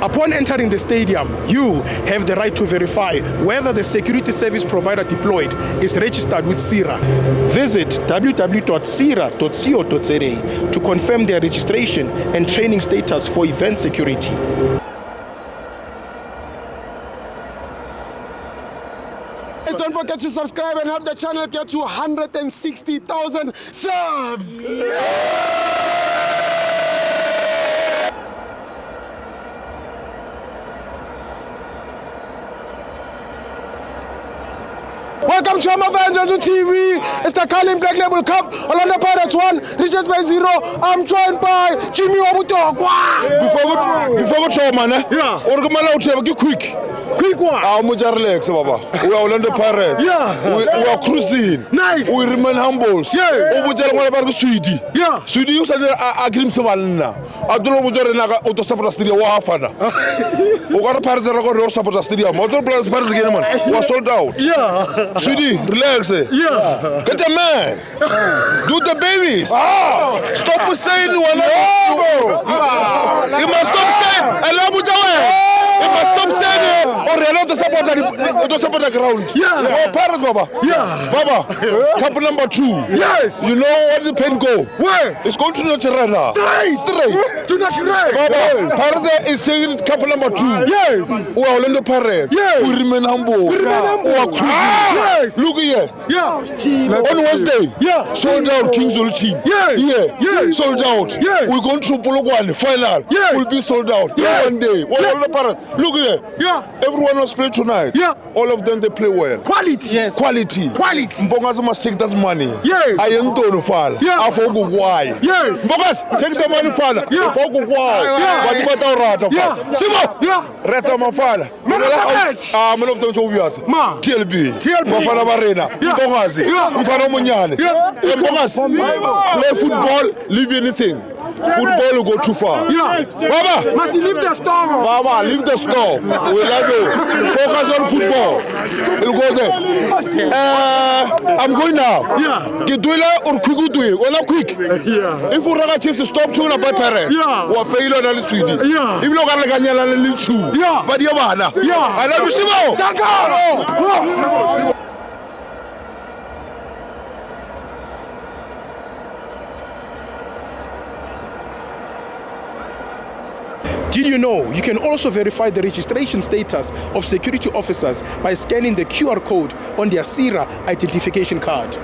Upon entering the stadium, you have the right to verify whether the security service provider deployed is registered with SIRA. Visit www.sira.co.za to confirm their registration and training status for event security. Don't forget to subscribe and help the channel get to 160,000 subs! Welcome to Amavanjazu TV. It's the Carling Black Label Cup. Orlando Pirates 1, Richards Bay 0. I'm joined by Jimmy Wabutokwa. Before we show, man, Yeah. Or come out here, quick. Quick one. I'm relax, Baba. We are Orlando Pirates. Yeah. We are cruising. Nice. We remain humble. Yeah. We are going to Sweden. Yeah. Sweden, you said I give him some. I don't know what you're going to support the Wafana. We got a Pirates that are going to support the stadium. Motor players, Pirates again, man. We are sold out. Yeah. Sweden, relax. Yeah. Get a man. Do the babies. Stop saying you are not. You must stop saying. I love you. You must stop saying it. Or you're not the support the ground. Yeah. Oh, Pirates, Baba. Yeah. Baba, couple number 2. Yes. You know where the pen go? Where? It's going to Naturena. Straight. To Naturena. Baba, Pirates is saying couple number 2. Yes. We are Orlando Pirates. Yes. We remain humble. We remain humble. We are cruising. Yes. Look here. Yeah. On Wednesday, Yeah. sold out Kings Olchin. Yes. Yeah. Yes. Sold out. Yes. We're going to Polokwane final. Yes. We'll be sold out. Yes. One day. Well, all the parents. Look here. Yeah. Everyone was playing tonight. Yeah. All of them they play well. Quality. Yes. Quality. Quality. Mbogas must take that money. Yes. I ain't going fall. Yeah. I forgot why. Yes. Mbogas, take the money fall. Yeah. I forgot why. Yeah. What about our rata? Yeah. Simo. Yeah. Rata mafala. Man of the match. Man of the obvious. Ma. TLB. TLB. Mafana Barena. Yeah. Mbogazi. Yeah. Mfana Munyane. Yeah. Mbogas. Play football, leave anything. Football will go too far. Yeah. Baba. Must you leave the store? Mama, leave the store. We love you. Focus on football. We'll go there. I'm going now. Yeah. Gidwila or Kugudwi. Well, not quick. Yeah. If we run Chiefs to stop chewing about parents, Yeah. we'll fail on the Sweden. Yeah. If you look at the Ganyala little shoe, Yeah. but you're man. Yeah. I love you, Shimo. Did you know you can also verify the registration status of security officers by scanning the QR code on their SIRA identification card?